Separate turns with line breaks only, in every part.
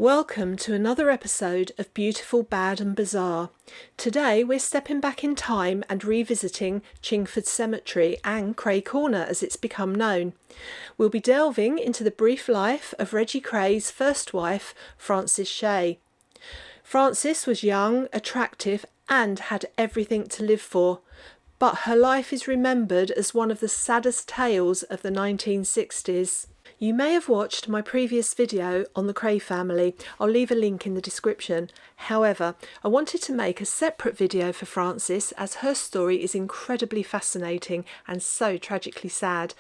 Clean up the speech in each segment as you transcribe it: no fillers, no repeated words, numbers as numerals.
Welcome to another episode of Beautiful, Bad and Bizarre. Today we're stepping back in time and revisiting Chingford Cemetery and Cray Corner as it's become known. We'll be delving into the brief life of Reggie Cray's first wife, Elsie Shea. Frances was young, attractive and had everything to live for, but her life is remembered as one of the saddest tales of the 1960s. You may have watched my previous video on the Cray family. I'll leave a link in the description. However, I wanted to make a separate video for Frances as her story is incredibly fascinating and so tragically sad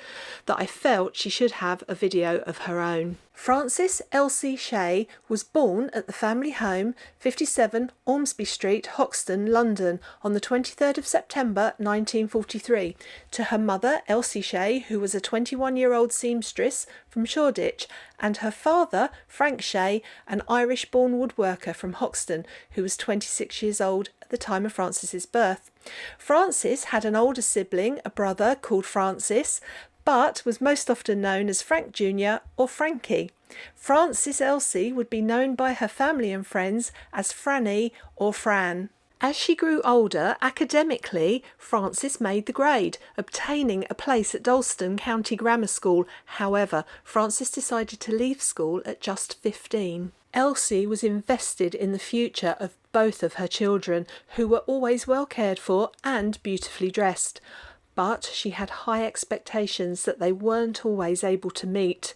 that I felt she should have a video of her own. Frances Elsie Shea was born at the family home, 57 Ormsby Street, Hoxton, London, on the 23rd of September 1943, to her mother Elsie Shea, who was a 21-year-old seamstress from Shoreditch, and her father Frank Shea, an Irish-born woodworker from Hoxton, who was 26 years old at the time of Frances's birth. Frances had an older sibling, a brother called Francis, but was most often known as Frank Jr. or Frankie. Frances Elsie would be known by her family and friends as Franny or Fran. As she grew older, academically, Frances made the grade, obtaining a place at Dalston County Grammar School. However, Frances decided to leave school at just 15. Elsie was invested in the future of both of her children, who were always well cared for and beautifully dressed. But she had high expectations that they weren't always able to meet.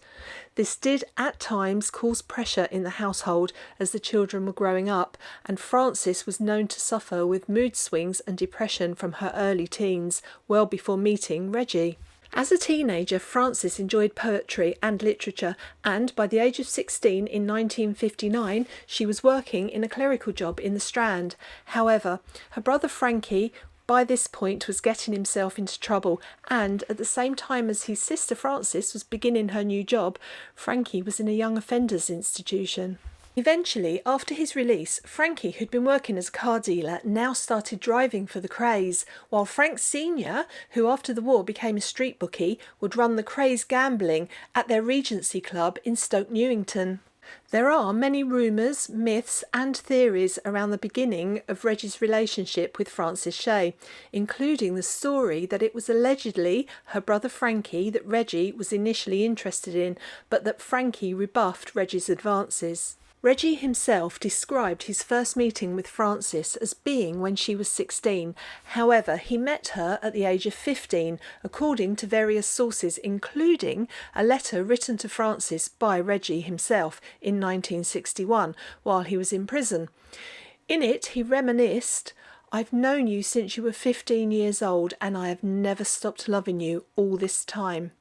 This did at times cause pressure in the household as the children were growing up, and Frances was known to suffer with mood swings and depression from her early teens, well before meeting Reggie. As a teenager, Frances enjoyed poetry and literature, and by the age of 16 in 1959, she was working in a clerical job in the Strand. However, her brother Frankie by this point was getting himself into trouble, and at the same time as his sister Frances was beginning her new job, Frankie was in a young offenders institution. Eventually, after his release, Frankie, who'd been working as a car dealer, now started driving for the Crays, while Frank Sr., who after the war became a street bookie, would run the Crays gambling at their Regency Club in Stoke Newington. There are many rumours, myths and theories around the beginning of Reggie's relationship with Frances Shea, including the story that it was allegedly her brother Frankie that Reggie was initially interested in, but that Frankie rebuffed Reggie's advances. Reggie himself described his first meeting with Frances as being when she was 16. However, he met her at the age of 15, according to various sources, including a letter written to Frances by Reggie himself in 1961 while he was in prison. In it, he reminisced, "I've known you since you were 15 years old and I have never stopped loving you all this time."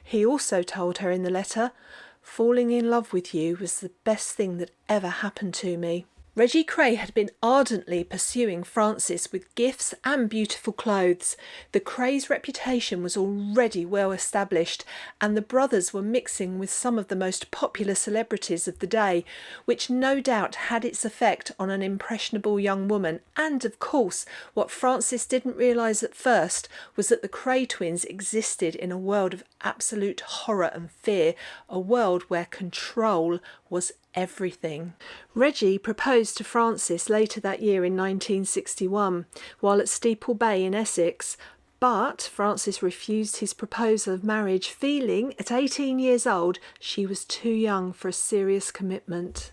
He also told her in the letter, "Falling in love with you was the best thing that ever happened to me." Reggie Cray had been ardently pursuing Frances with gifts and beautiful clothes. The Cray's reputation was already well established, and the brothers were mixing with some of the most popular celebrities of the day, which no doubt had its effect on an impressionable young woman. And of course, what Frances didn't realise at first was that the Cray twins existed in a world of absolute horror and fear, a world where control was everything. Reggie proposed to Frances later that year in 1961, while at Steeple Bay in Essex, but Frances refused his proposal of marriage, feeling at 18 years old she was too young for a serious commitment.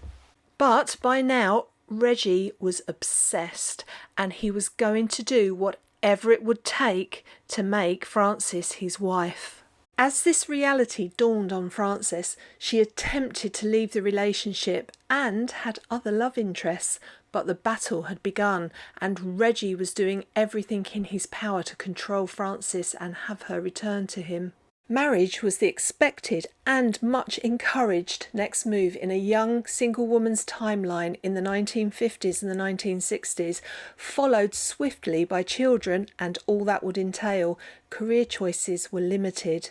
But by now, Reggie was obsessed, and he was going to do whatever it would take to make Frances his wife. As this reality dawned on Frances, she attempted to leave the relationship and had other love interests, but the battle had begun and Reggie was doing everything in his power to control Frances and have her return to him. Marriage was the expected and much encouraged next move in a young single woman's timeline in the 1950s and the 1960s, followed swiftly by children and all that would entail. Career choices were limited.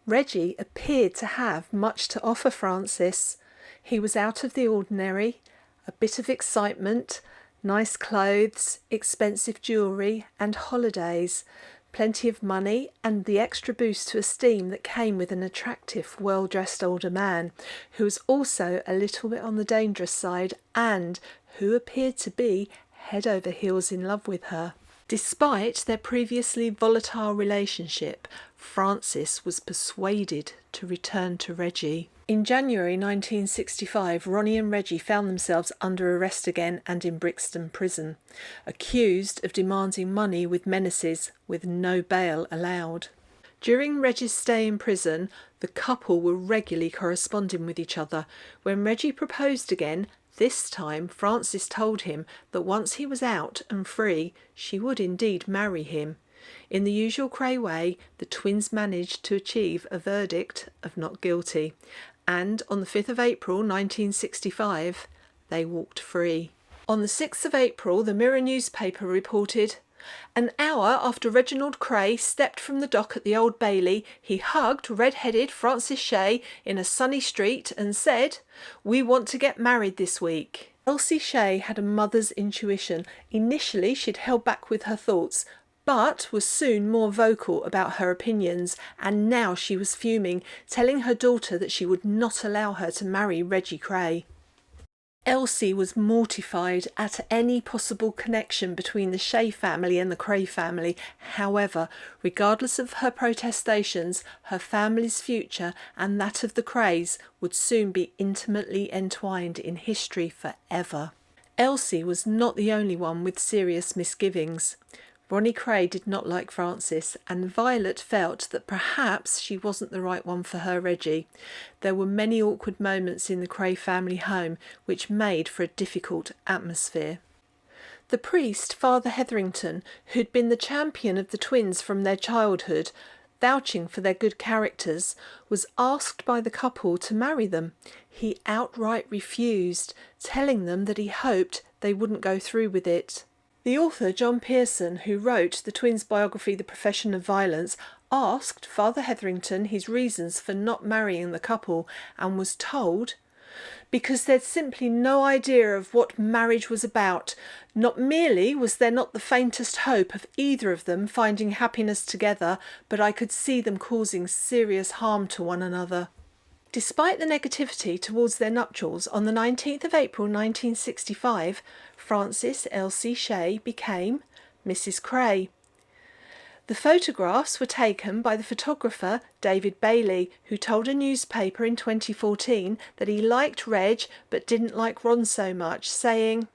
Reggie appeared to have much to offer Frances. He was out of the ordinary, a bit of excitement, nice clothes, expensive jewellery and holidays. plenty of money, and the extra boost to esteem that came with an attractive, well-dressed older man, who was also a little bit on the dangerous side and who appeared to be head over heels in love with her. Despite their previously volatile relationship, Frances was persuaded to return to Reggie. In January 1965, Ronnie and Reggie found themselves under arrest again and in Brixton Prison, accused of demanding money with menaces, with no bail allowed. During Reggie's stay in prison, the couple were regularly corresponding with each other. When Reggie proposed again, this time Frances told him that once he was out and free, she would indeed marry him. In the usual Cray way, the twins managed to achieve a verdict of not guilty, and on the 5th of April 1965, they walked free. On the 6th of April, the Mirror newspaper reported, "An hour after Reginald Cray stepped from the dock at the Old Bailey, he hugged red-headed Elsie Shea in a sunny street and said, 'We want to get married this week.'" Elsie Shea had a mother's intuition. Initially, she'd held back with her thoughts, but was soon more vocal about her opinions, and now she was fuming, telling her daughter that she would not allow her to marry Reggie Cray. Elsie was mortified at any possible connection between the Shea family and the Cray family. However, regardless of her protestations, her family's future and that of the Crays would soon be intimately entwined in history forever. Elsie was not the only one with serious misgivings. Ronnie Cray did not like Frances, and Violet felt that perhaps she wasn't the right one for her Reggie. There were many awkward moments in the Cray family home which made for a difficult atmosphere. The priest, Father Hetherington, who'd been the champion of the twins from their childhood, vouching for their good characters, was asked by the couple to marry them. He outright refused, telling them that he hoped they wouldn't go through with it. The author John Pearson, who wrote the twins' biography The Profession of Violence, asked Father Hetherington his reasons for not marrying the couple and was told, "Because they'd simply no idea of what marriage was about. Not merely was there not the faintest hope of either of them finding happiness together, but I could see them causing serious harm to one another." Despite the negativity towards their nuptials, on the 19th of April 1965, Frances Elsie Shea became Mrs. Cray. The photographs were taken by the photographer David Bailey, who told a newspaper in 2014 that he liked Reg but didn't like Ron so much, saying,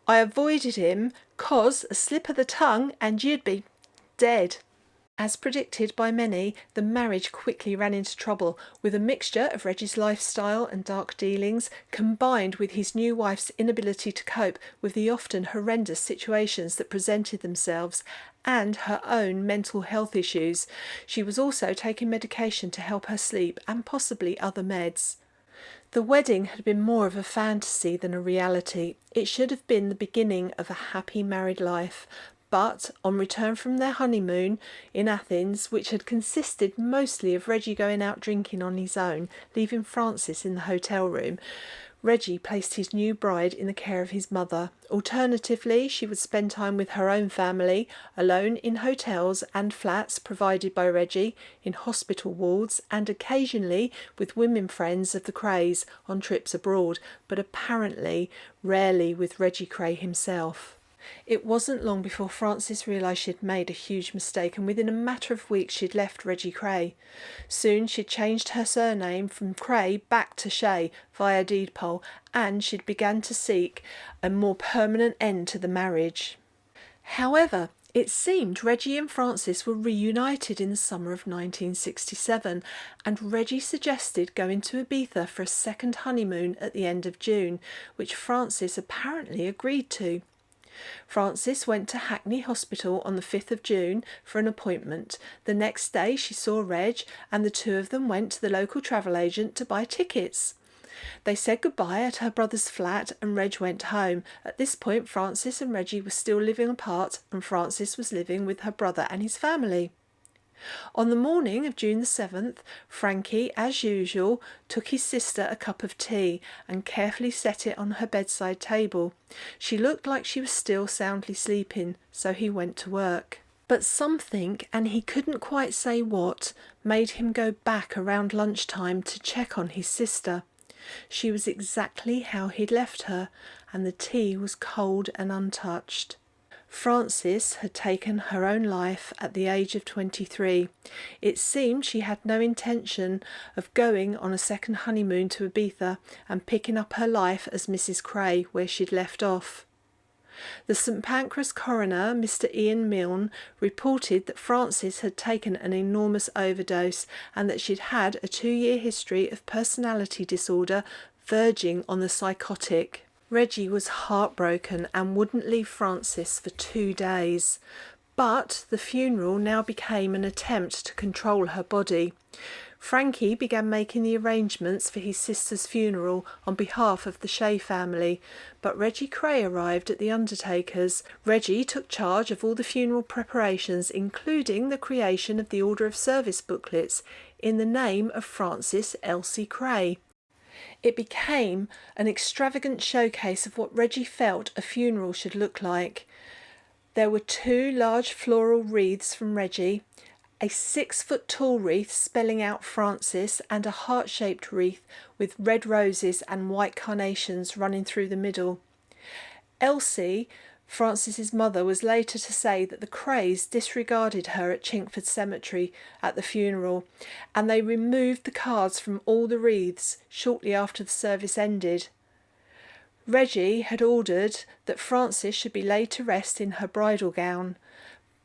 "I avoided him 'cause a slip of the tongue and you'd be dead." As predicted by many, the marriage quickly ran into trouble, with a mixture of Reggie's lifestyle and dark dealings, combined with his new wife's inability to cope with the often horrendous situations that presented themselves, and her own mental health issues. She was also taking medication to help her sleep, and possibly other meds. The wedding had been more of a fantasy than a reality. It should have been the beginning of a happy married life. But on return from their honeymoon in Athens, which had consisted mostly of Reggie going out drinking on his own, leaving Frances in the hotel room, Reggie placed his new bride in the care of his mother. Alternatively, she would spend time with her own family, alone in hotels and flats provided by Reggie, in hospital wards, and occasionally with women friends of the Crays on trips abroad, but apparently rarely with Reggie Cray himself. It wasn't long before Frances realised she'd made a huge mistake, and within a matter of weeks she'd left Reggie Cray. Soon she'd changed her surname from Cray back to Shea via deed poll, and she'd begun to seek a more permanent end to the marriage. However, it seemed Reggie and Frances were reunited in the summer of 1967, and Reggie suggested going to Ibiza for a second honeymoon at the end of June, which Frances apparently agreed to. Frances went to Hackney Hospital on the 5th of June for an appointment. The next day she saw Reg, and the two of them went to the local travel agent to buy tickets. They said goodbye at her brother's flat and Reg went home. At this point Frances and Reggie were still living apart, and Frances was living with her brother and his family. On the morning of June the 7th, Frankie, as usual, took his sister a cup of tea and carefully set it on her bedside table. She looked like she was still soundly sleeping, so he went to work. But something, and he couldn't quite say what, made him go back around lunchtime to check on his sister. She was exactly how he'd left her, and the tea was cold and untouched. Frances had taken her own life at the age of 23. It seemed she had no intention of going on a second honeymoon to Ibiza and picking up her life as Mrs. Cray where she'd left off. The St Pancras coroner, Mr Ian Milne, reported that Frances had taken an enormous overdose and that she'd had a 2-year history of personality disorder verging on the psychotic. Reggie was heartbroken and wouldn't leave Frances for 2 days. But the funeral now became an attempt to control her body. Frankie began making the arrangements for his sister's funeral on behalf of the Shea family, but Reggie Cray arrived at the undertaker's. Reggie took charge of all the funeral preparations, including the creation of the Order of Service booklets in the name of Frances Elsie Cray. It became an extravagant showcase of what Reggie felt a funeral should look like. There were 2 large floral wreaths from Reggie, a 6-foot-tall wreath spelling out Frances, and a heart-shaped wreath with red roses and white carnations running through the middle. Elsie, Frances's mother, was later to say that the Crays disregarded her at Chingford Cemetery at the funeral, and they removed the cards from all the wreaths shortly after the service ended. Reggie had ordered that Frances should be laid to rest in her bridal gown,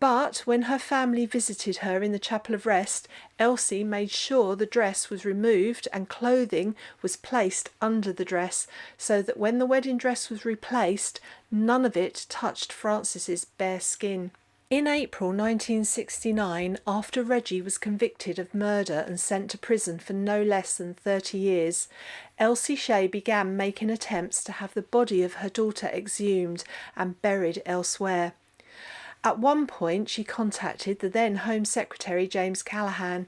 but when her family visited her in the Chapel of Rest, Elsie made sure the dress was removed and clothing was placed under the dress, so that when the wedding dress was replaced, none of it touched Frances's bare skin. In April 1969, after Reggie was convicted of murder and sent to prison for no less than 30 years, Elsie Shea began making attempts to have the body of her daughter exhumed and buried elsewhere. At one point, she contacted the then Home Secretary James Callaghan.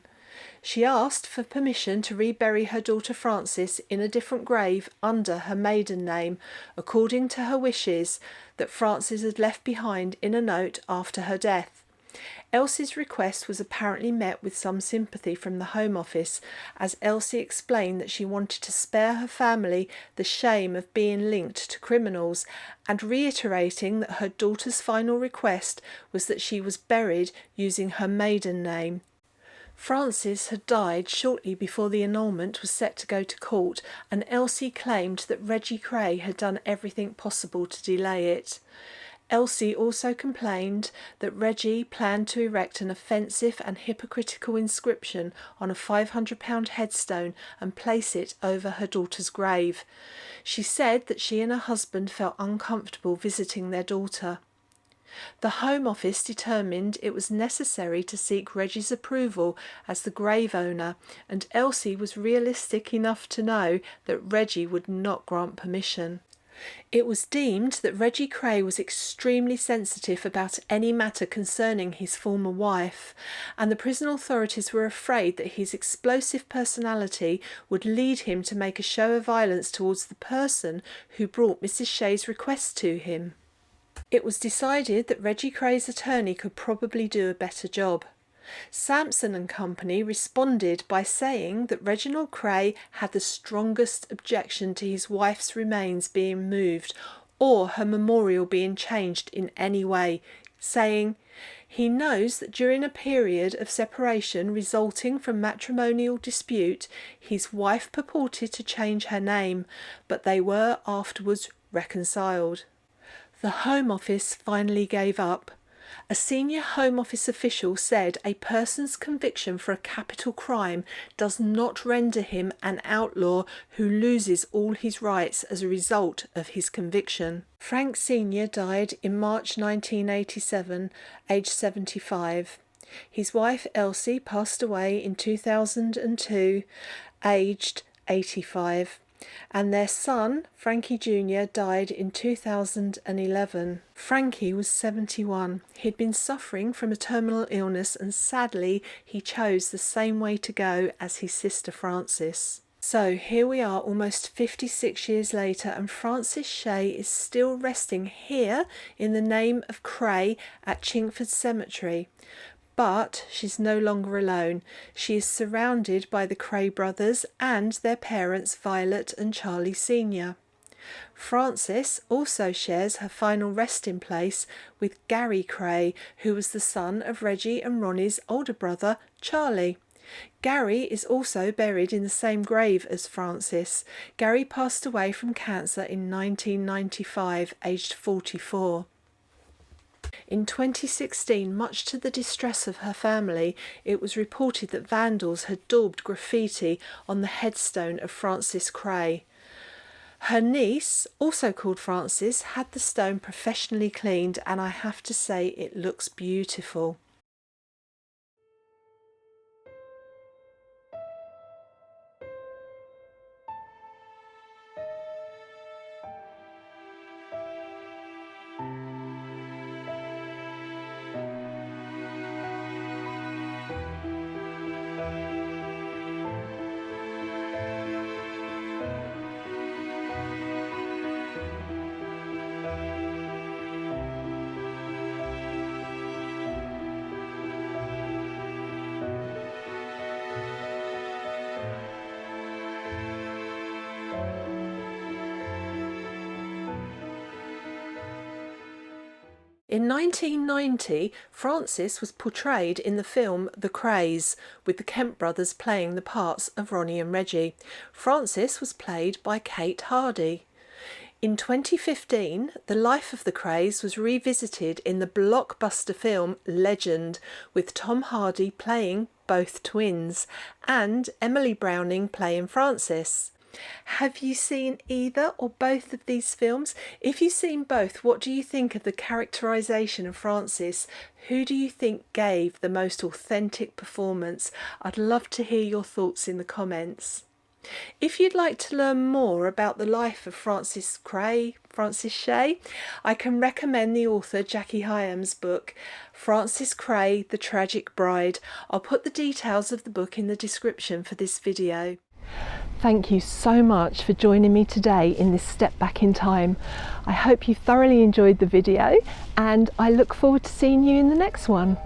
She asked for permission to rebury her daughter Frances in a different grave under her maiden name, according to her wishes that Frances had left behind in a note after her death. Elsie's request was apparently met with some sympathy from the Home Office, as Elsie explained that she wanted to spare her family the shame of being linked to criminals, and reiterating that her daughter's final request was that she was buried using her maiden name. Frances had died shortly before the annulment was set to go to court, and Elsie claimed that Reggie Cray had done everything possible to delay it. Elsie also complained that Reggie planned to erect an offensive and hypocritical inscription on a £500 headstone and place it over her daughter's grave. She said that she and her husband felt uncomfortable visiting their daughter. The Home Office determined it was necessary to seek Reggie's approval as the grave owner, and Elsie was realistic enough to know that Reggie would not grant permission. It was deemed that Reggie Cray was extremely sensitive about any matter concerning his former wife, and the prison authorities were afraid that his explosive personality would lead him to make a show of violence towards the person who brought Mrs. Shea's request to him. It was decided that Reggie Cray's attorney could probably do a better job. Sampson and Company responded by saying that Reginald Cray had the strongest objection to his wife's remains being moved or her memorial being changed in any way, saying, "He knows that during a period of separation resulting from matrimonial dispute, his wife purported to change her name, but they were afterwards reconciled." The Home Office finally gave up. A senior Home Office official said a person's conviction for a capital crime does not render him an outlaw who loses all his rights as a result of his conviction. Frank Sr. died in March 1987, aged 75. His wife Elsie passed away in 2002, aged 85. And their son, Frankie Jr., died in 2011. Frankie was 71. He'd been suffering from a terminal illness, and sadly he chose the same way to go as his sister Frances. So here we are almost 56 years later, and Elsie Shea is still resting here in the name of Cray at Chingford Cemetery. But she's no longer alone. She is surrounded by the Cray brothers and their parents Violet and Charlie Sr. Frances also shares her final resting place with Gary Cray, who was the son of Reggie and Ronnie's older brother Charlie. Gary is also buried in the same grave as Frances. Gary passed away from cancer in 1995, aged 44. In 2016, much to the distress of her family, it was reported that vandals had daubed graffiti on the headstone of Frances Cray. Her niece, also called Frances, had the stone professionally cleaned, and I have to say it looks beautiful. In 1990, Frances was portrayed in the film The Craze, with the Kemp brothers playing the parts of Ronnie and Reggie. Frances was played by Kate Hardy. In 2015, the life of the Craze was revisited in the blockbuster film Legend, with Tom Hardy playing both twins and Emily Browning playing Frances. Have you seen either or both of these films? If you've seen both, what do you think of the characterisation of Frances? Who do you think gave the most authentic performance? I'd love to hear your thoughts in the comments. If you'd like to learn more about the life of Frances Shea, I can recommend the author Jackie Hyam's book, Frances Cray, The Tragic Bride. I'll put the details of the book in the description for this video. Thank you so much for joining me today in this step back in time. I hope you thoroughly enjoyed the video, and I look forward to seeing you in the next one.